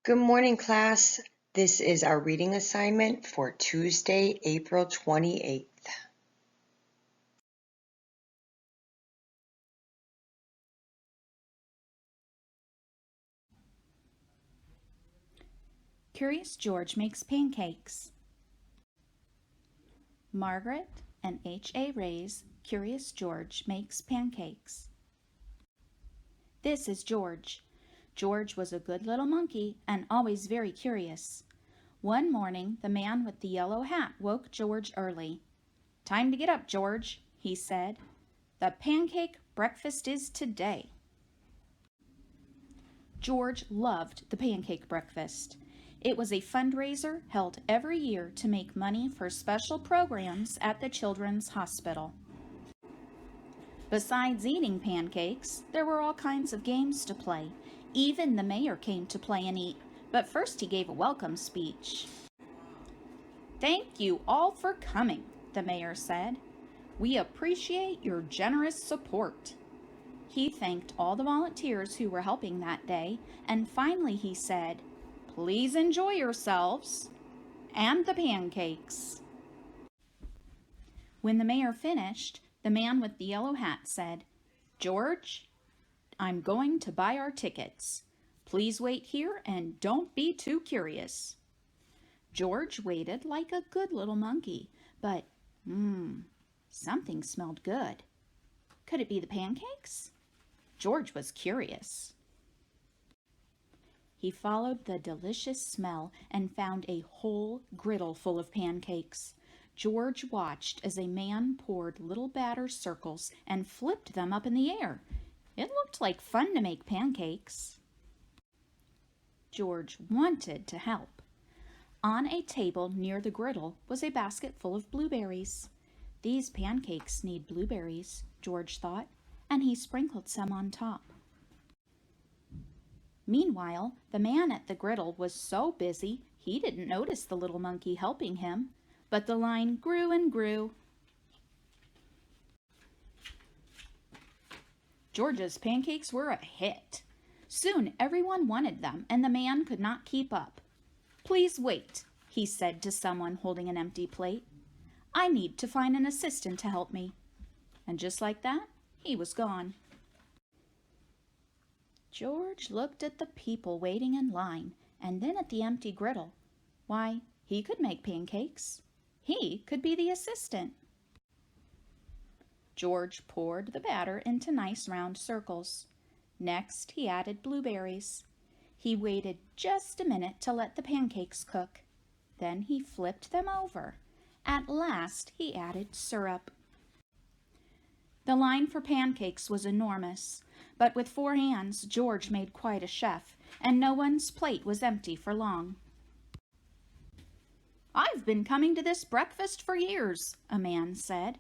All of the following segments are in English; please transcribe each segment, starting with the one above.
Good morning, class. This is our reading assignment for Tuesday, April 28th. Curious George makes pancakes. Margaret and H.A. Ray's Curious George makes pancakes. This is George. George was a good little monkey and always very curious. One morning, the man with the yellow hat woke George early. "Time to get up, George," he said. "The pancake breakfast is today." George loved the pancake breakfast. It was a fundraiser held every year to make money for special programs at the Children's Hospital. Besides eating pancakes, there were all kinds of games to play. Even the mayor came to play and eat, but first he gave a welcome speech. "Thank you all for coming," the mayor said. "We appreciate your generous support." He thanked all the volunteers who were helping that day, and finally he said, "Please enjoy yourselves and the pancakes." When the mayor finished, the man with the yellow hat said, "George, I'm going to buy our tickets. Please wait here and don't be too curious." George waited like a good little monkey, but something smelled good. Could it be the pancakes? George was curious. He followed the delicious smell and found a whole griddle full of pancakes. George watched as a man poured little batter circles and flipped them up in the air. It looked like fun to make pancakes. George wanted to help. On a table near the griddle was a basket full of blueberries. These pancakes need blueberries, George thought, and he sprinkled some on top. Meanwhile, the man at the griddle was so busy he didn't notice the little monkey helping him, but the line grew and grew. George's pancakes were a hit. Soon everyone wanted them, and the man could not keep up. "Please wait," he said to someone holding an empty plate. "I need to find an assistant to help me." And just like that, he was gone. George looked at the people waiting in line and then at the empty griddle. Why, he could make pancakes. He could be the assistant. George poured the batter into nice round circles. Next, he added blueberries. He waited just a minute to let the pancakes cook. Then he flipped them over. At last, he added syrup. The line for pancakes was enormous, but with 4 hands, George made quite a chef, and no one's plate was empty for long. "I've been coming to this breakfast for years," a man said,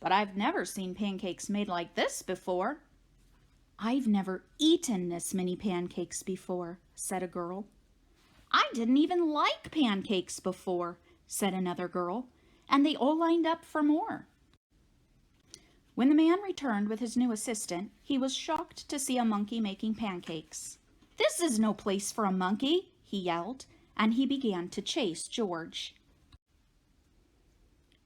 "but I've never seen pancakes made like this before." "I've never eaten this many pancakes before," said a girl. "I didn't even like pancakes before," said another girl, and they all lined up for more. When the man returned with his new assistant, he was shocked to see a monkey making pancakes. "This is no place for a monkey," he yelled, and he began to chase George.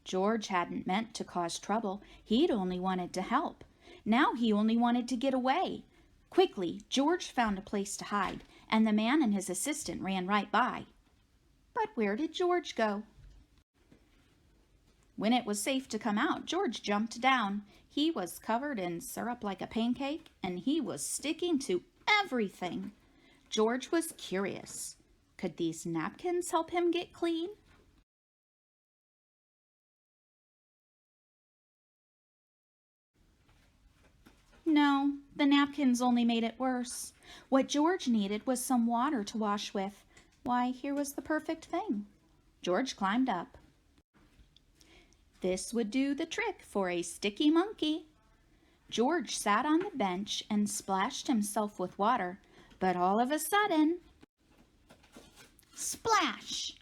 George hadn't meant to cause trouble. He'd only wanted to help. Now he only wanted to get away. Quickly, George found a place to hide, and the man and his assistant ran right by. But where did George go? When it was safe to come out, George jumped down. He was covered in syrup like a pancake, and he was sticking to everything. George was curious. Could these napkins help him get clean? No, the napkins only made it worse. What George needed was some water to wash with. Why, here was the perfect thing. George climbed up. This would do the trick for a sticky monkey. George sat on the bench and splashed himself with water, but all of a sudden, splash!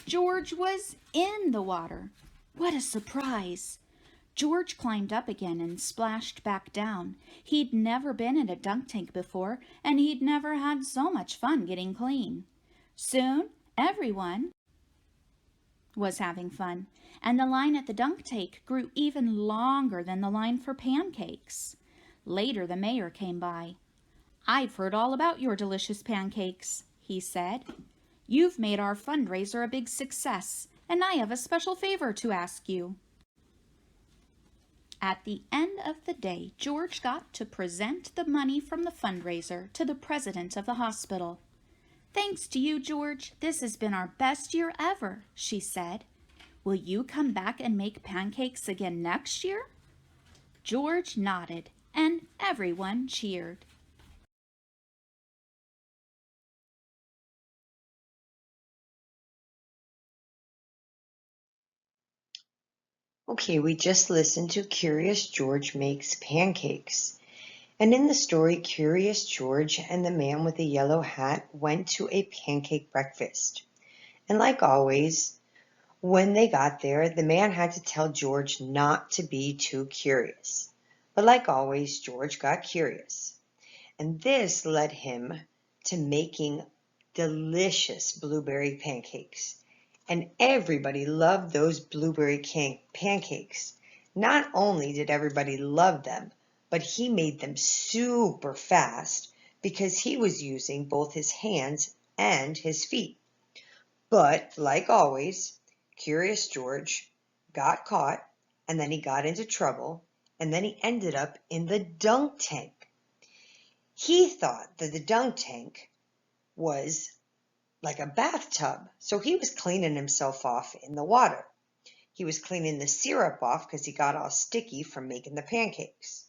George was in the water. What a surprise! George climbed up again and splashed back down. He'd never been in a dunk tank before, and he'd never had so much fun getting clean. Soon, everyone was having fun, and the line at the dunk tank grew even longer than the line for pancakes. Later, the mayor came by. "I've heard all about your delicious pancakes," he said. "You've made our fundraiser a big success, and I have a special favor to ask you." At the end of the day, George got to present the money from the fundraiser to the president of the hospital. "Thanks to you, George, this has been our best year ever," she said. "Will you come back and make pancakes again next year?" George nodded, and everyone cheered. Okay, we just listened to Curious George Makes Pancakes. And in the story, Curious George and the man with the yellow hat went to a pancake breakfast. And like always, when they got there, the man had to tell George not to be too curious. But like always, George got curious. And this led him to making delicious blueberry pancakes. And everybody loved those blueberry pancakes. Not only did everybody love them, but he made them super fast because he was using both his hands and his feet. But like always, Curious George got caught, and then he got into trouble, and then he ended up in the dunk tank. He thought that the dunk tank was like a bathtub, so he was cleaning himself off in the water. He was cleaning the syrup off because he got all sticky from making the pancakes.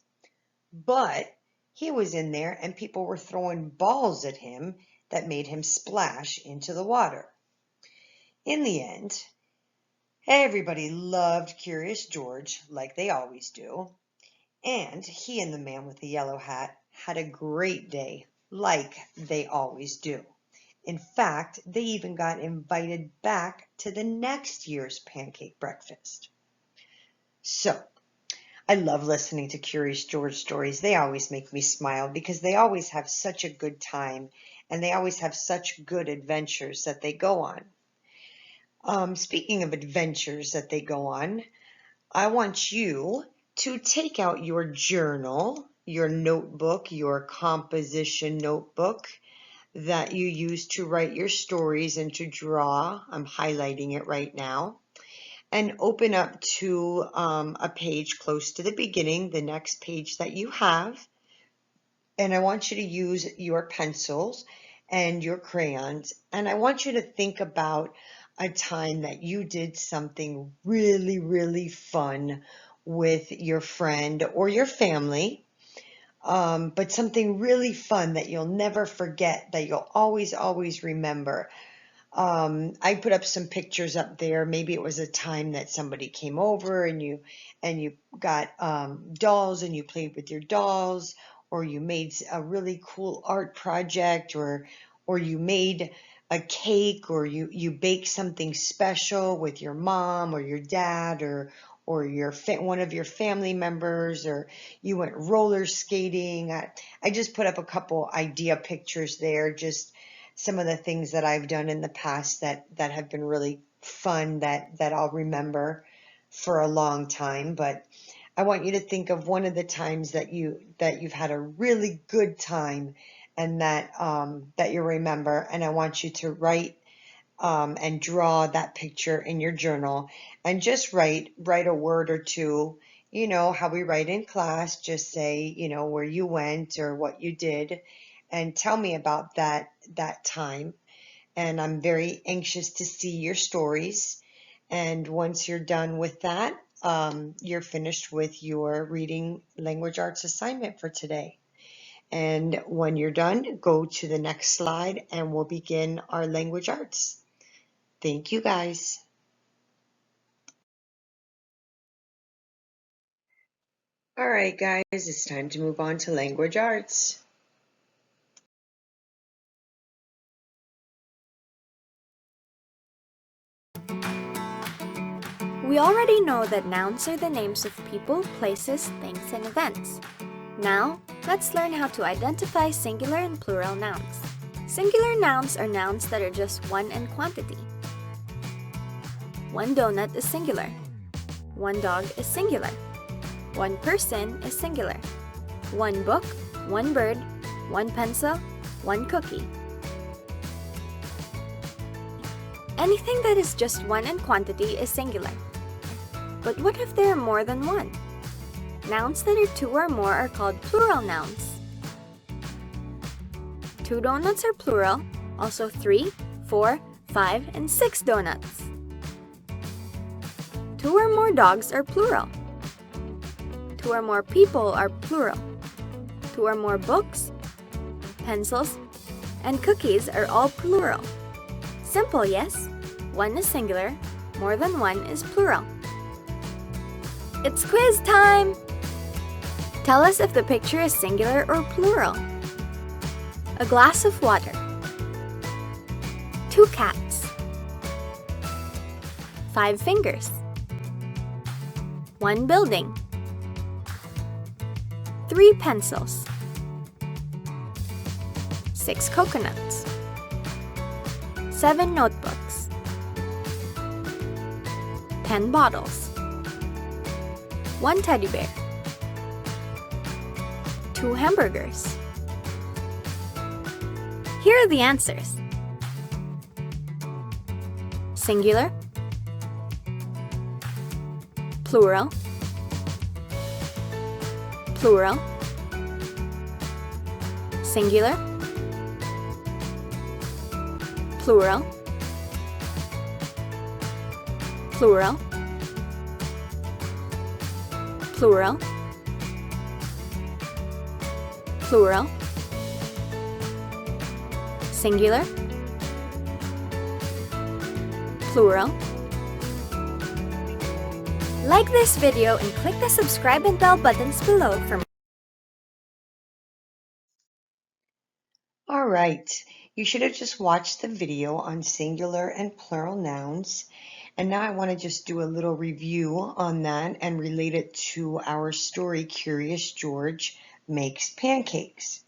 But he was in there and people were throwing balls at him that made him splash into the water. In the end, everybody loved Curious George like they always do, and he and the man with the yellow hat had a great day like they always do. In fact, they even got invited back to the next year's pancake breakfast. So, I love listening to Curious George stories. They always make me smile because they always have such a good time and they always have such good adventures that they go on. Speaking of adventures that they go on, I want you to take out your journal, your notebook, your composition notebook that you use to write your stories and to draw. I'm highlighting it right now. And open up to a page close to the beginning, the next page that you have. And I want you to use your pencils and your crayons. And I want you to think about a time that you did something really, really fun with your friend or your family. But something really fun that you'll never forget, that you'll always remember. I put up some pictures up there. Maybe it was a time that somebody came over and you got dolls and you played with your dolls, or you made a really cool art project, or you made a cake, or you baked something special with your mom or your dad or your one of your family members, or you went roller skating. I just put up a couple idea pictures there, just some of the things that I've done in the past that have been really fun that I'll remember for a long time. But I want you to think of one of the times that you've had a really good time and that you remember, and I want you to write and draw that picture in your journal, and just write a word or two, how we write in class. Just say, where you went or what you did, and tell me about that time. And I'm very anxious to see your stories. And once you're done with that, you're finished with your reading language arts assignment for today. And when you're done, go to the next slide and we'll begin our language arts. Thank you, guys. All right, guys, it's time to move on to language arts. We already know that nouns are the names of people, places, things, and events. Now, let's learn how to identify singular and plural nouns. Singular nouns are nouns that are just one in quantity. One donut is singular. One dog is singular. One person is singular. One book, one bird, one pencil, one cookie. Anything that is just one in quantity is singular. But what if there are more than one? Nouns that are two or more are called plural nouns. 2 donuts are plural, also 3, 4, 5, and 6 donuts. 2 or more dogs are plural. 2 or more people are plural. 2 or more books, pencils, and cookies are all plural. Simple, yes? One is singular, more than one is plural. It's quiz time! Tell us if the picture is singular or plural. A glass of water. 2 cats. 5 fingers. 1 building. 3 pencils. 6 coconuts. 7 notebooks. 10 bottles. 1 teddy bear. 2 hamburgers. Here are the answers. Singular, plural, plural, singular, plural, plural, plural, plural, singular, plural. Like this video and click the subscribe and bell buttons below for more. All right, you should have just watched the video on singular and plural nouns. And now I want to just do a little review on that and relate it to our story, Curious George Makes Pancakes.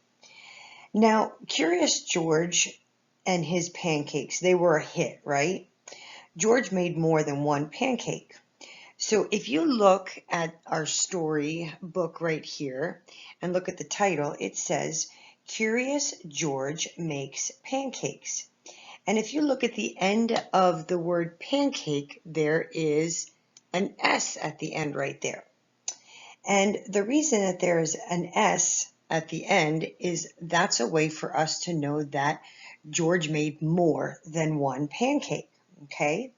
Now, Curious George and his pancakes, they were a hit, right? George made more than one pancake. So if you look at our story book right here and look at the title, it says, Curious George Makes Pancakes. And if you look at the end of the word pancake, there is an S at the end right there. And the reason that there is an S at the end is that's a way for us to know that George made more than one pancake, okay?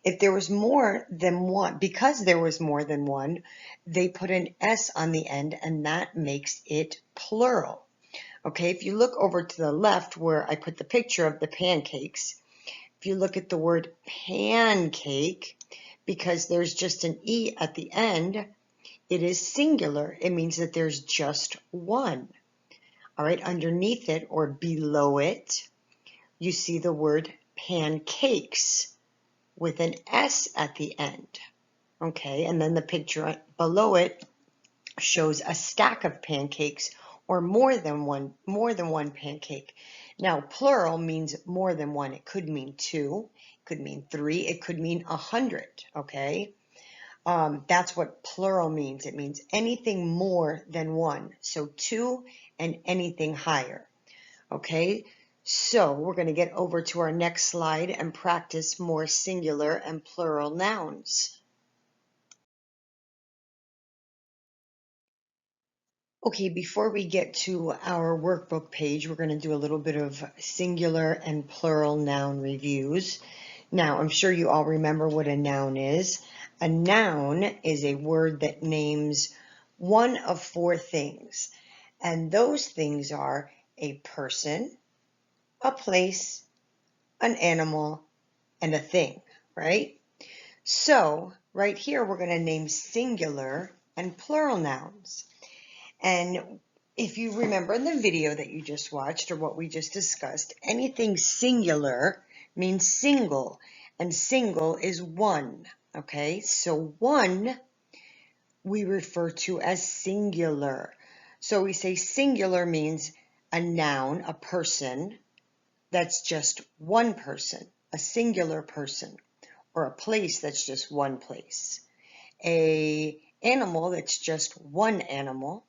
If there was more than one, because there was more than one, they put an S on the end and that makes it plural. Okay, if you look over to the left where I put the picture of the pancakes, if you look at the word pancake, because there's just an E at the end, it is singular. It means that there's just one. All right, underneath it or below it, you see the word pancakes with an S at the end. Okay, and then the picture below it shows a stack of pancakes or more than one pancake. Now, plural means more than one. It could mean 2, it could mean 3, it could mean 100, okay? That's what plural means. It means anything more than one. So 2 and anything higher, okay? So we're going to get over to our next slide and practice more singular and plural nouns. Okay, before we get to our workbook page, we're going to do a little bit of singular and plural noun reviews. Now, I'm sure you all remember what a noun is. A noun is a word that names one of 4 things, and those things are a person, a place, an animal, and a thing, right? So, right here, we're going to name singular and plural nouns. And if you remember in the video that you just watched or what we just discussed, anything singular means single, and single is one, okay? So one we refer to as singular. So we say singular means a noun, a person, that's just one person, a singular person, or a place that's just one place, a animal that's just one animal,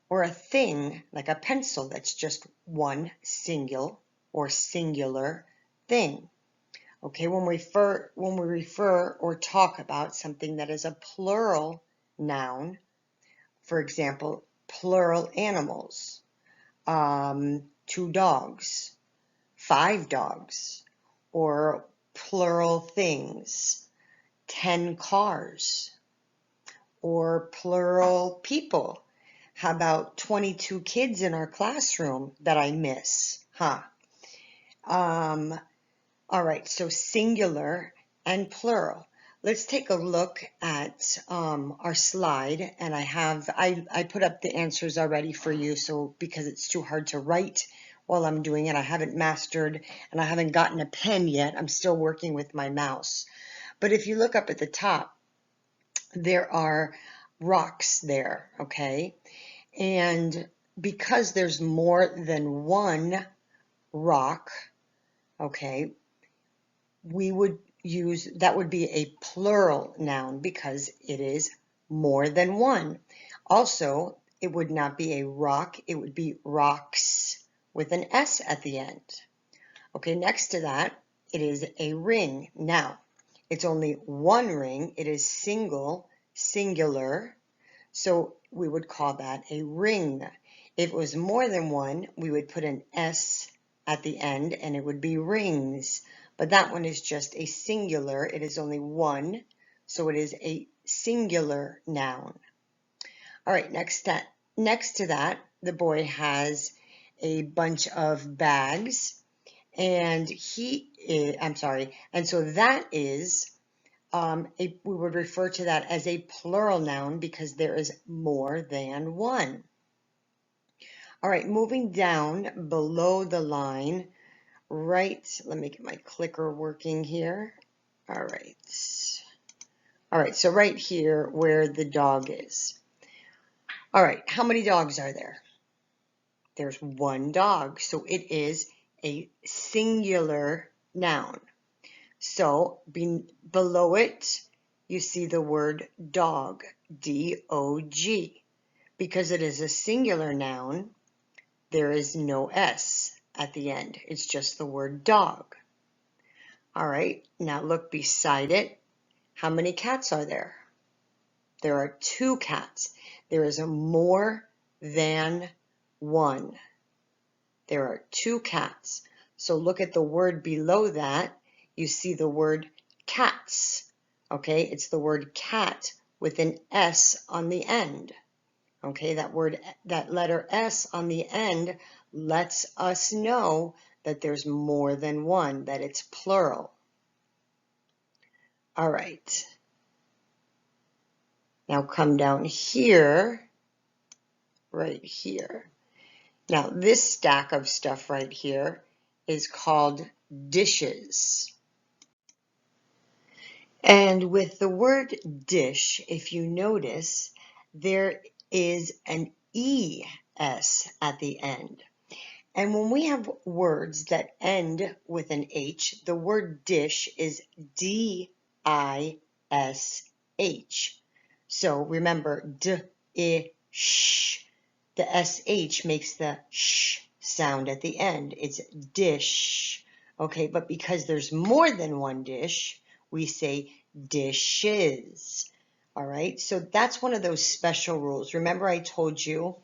or a thing like a pencil that's just one single or singular thing. Okay, when we refer or talk about something that is a plural noun, for example, plural animals, 2 dogs, 5 dogs, or plural things, 10 cars, or plural people. How about 22 kids in our classroom that I miss? Huh? All right, so singular and plural. Let's take a look at our slide, and I put up the answers already for you, so because it's too hard to write while I'm doing it, I haven't mastered and I haven't gotten a pen yet. I'm still working with my mouse. But if you look up at the top, there are rocks there, okay? And because there's more than one rock, okay, we would use, that would be a plural noun because it is more than one. Also, it would not be a rock, it would be rocks with an S at the end. Okay, next to that, it is a ring. Now, it's only one ring, it is singular, so we would call that a ring. If it was more than one, we would put an S at the end and it would be rings. But that one is just a singular. It is only one, so it is a singular noun. All right, next to that, the boy has a bunch of bags, and and so that is, we would refer to that as a plural noun because there is more than one. All right, moving down below the line, right, let me get my clicker working here. All right, so right here where the dog is. All right, how many dogs are there? There's one dog, so it is a singular noun. So below it, you see the word dog, D-O-G. Because it is a singular noun, there is no S at the end. It's just the word dog. All right, now look beside it. How many cats are there? There are 2 cats. There is a more than one. There are 2 cats. So look at the word below that. You see the word cats. Okay, it's the word cat with an S on the end. Okay, that letter S on the end lets us know that there's more than one, that it's plural. All right. Now come down here, right here. Now this stack of stuff right here is called dishes. And with the word dish, if you notice, there is an ES at the end. And when we have words that end with an H, the word dish is D-I-S-H. So remember, D-I-sh. The SH makes the sh sound at the end. It's dish. Okay, but because there's more than one dish, we say dishes. All right, so that's one of those special rules. Remember I told you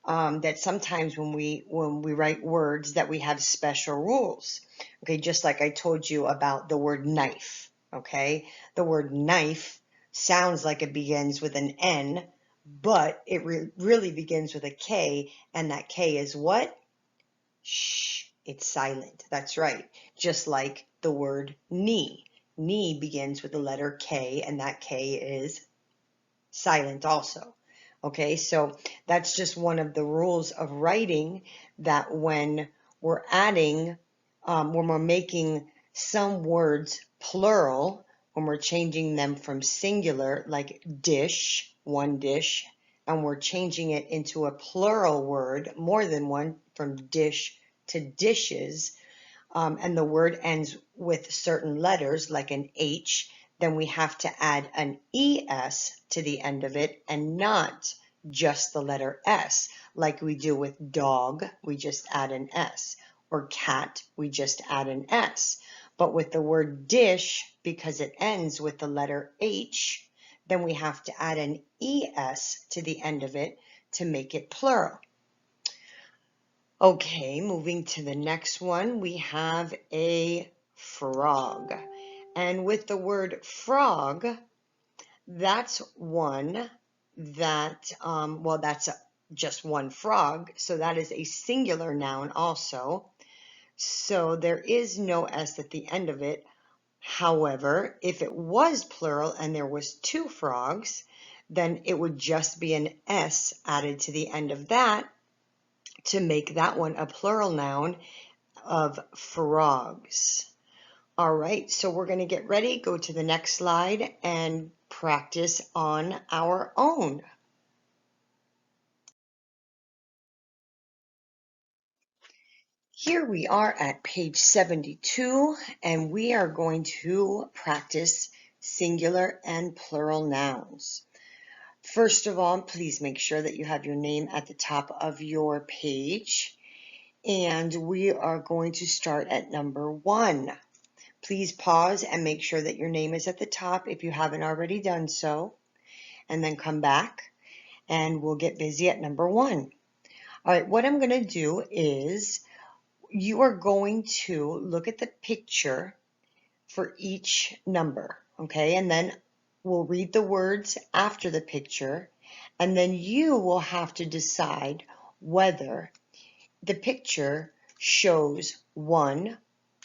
that sometimes when we write words that we have special rules. Okay, just like I told you about the word knife. Okay, the word knife sounds like it begins with an N, but it really begins with a K, and that K is what? Shh, it's silent. That's right. Just like the word knee. Knee begins with the letter K, and that K is silent also. Okay, so that's just one of the rules of writing, that when we're adding, when we're making some words plural, when we're changing them from singular, like dish, one dish, and we're changing it into a plural word, more than one, from dish to dishes, and the word ends with certain letters like an H, then we have to add an ES to the end of it and not just the letter S. Like we do with dog, we just add an S, or cat, we just add an S. But with the word dish, because it ends with the letter H, then we have to add an ES to the end of it to make it plural. Okay, moving to the next one, we have a frog. And with the word frog, that's one that, that's just one frog, so that is a singular noun also. So there is no S at the end of it. However, if it was plural and there was two frogs, then it would just be an S added to the end of that to make that one a plural noun of frogs. All right, so we're going to get ready, go to the next slide, and practice on our own. Here we are at page 72, and we are going to practice singular and plural nouns. First of all, please make sure that you have your name at the top of your page. And we are going to start at number 1. Please pause and make sure that your name is at the top if you haven't already done so. And then come back and we'll get busy at number 1. All right, what I'm going to do is you are going to look at the picture for each number, okay? And then we'll read the words after the picture, and then you will have to decide whether the picture shows one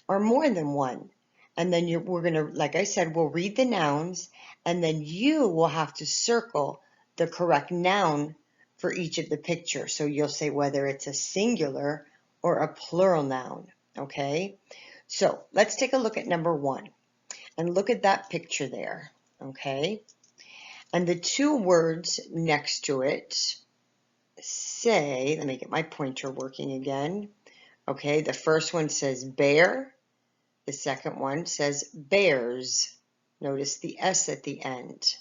or more than one. And then we're going to, like I said, we'll read the nouns, and then you will have to circle the correct noun for each of the pictures. So you'll say whether it's a singular or a plural noun, okay? So let's take a look at number 1 and look at that picture there, okay? And the two words next to it say, let me get my pointer working again. Okay, the first one says bear. The second one says bears. Notice the S at the end.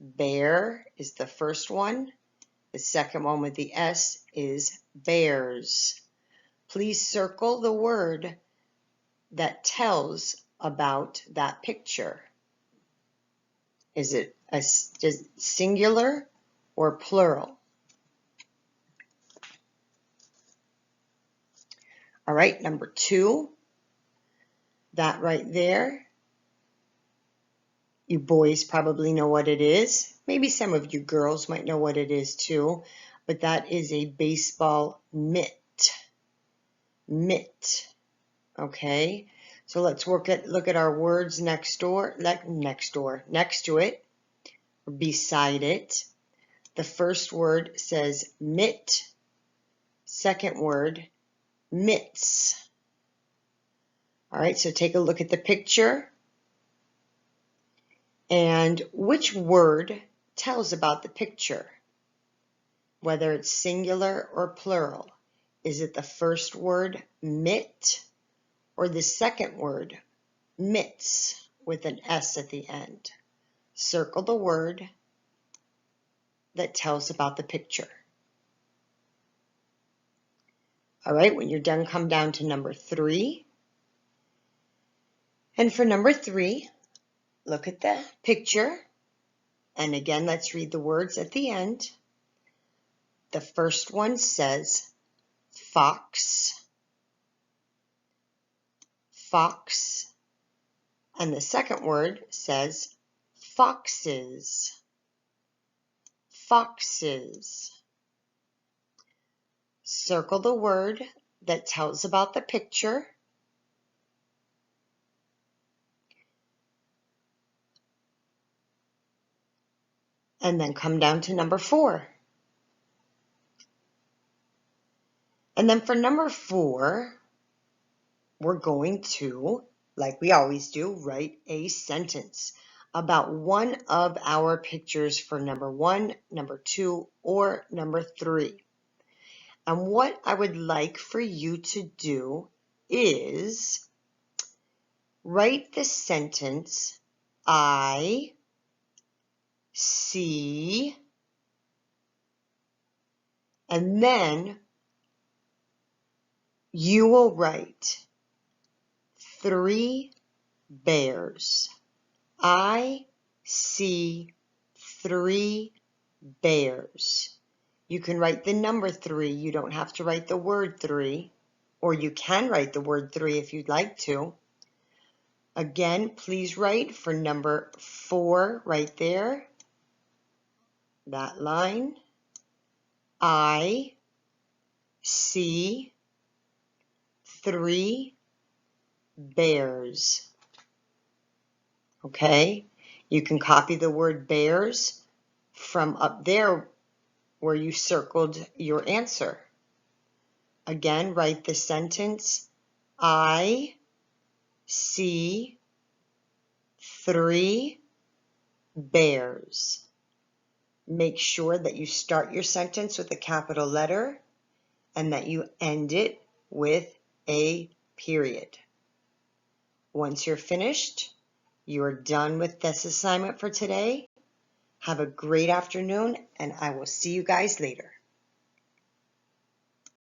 Bear is the first one. The second one with the S is bears. Please circle the word that tells about that picture. Is it a singular or plural? All right, number 2, that right there, you boys probably know what it is. Maybe some of you girls might know what it is too, but that is a baseball mitt. Mitt, okay? So let's look at our words next to it, or beside it. The first word says mitt, second word, mitts. All right, so take a look at the picture. And which word tells about the picture? Whether it's singular or plural. Is it the first word, mitt, or the second word, mitts, with an S at the end? Circle the word that tells about the picture. All right, when you're done, come down to number 3. And for number 3, look at the picture. And again, let's read the words at the end. The first one says fox, fox. And the second word says foxes, foxes. Circle the word that tells about the picture. And then come down to number 4. And then for number 4, we're going to, like we always do, write a sentence about one of our pictures for number 1, number 2, or number 3. And what I would like for you to do is write the sentence, I see, and then you will write 3 bears. I see 3 bears. You can write the number 3. You don't have to write the word 3, or you can write the word 3 if you'd like to. Again, please write for number 4 right there, that line. I see 3 bears. Okay, you can copy the word bears from up there where you circled your answer. Again, write the sentence, I see 3 bears. Make sure that you start your sentence with a capital letter and that you end it with a period. Once you're finished, you're done with this assignment for today. Have a great afternoon, and I will see you guys later.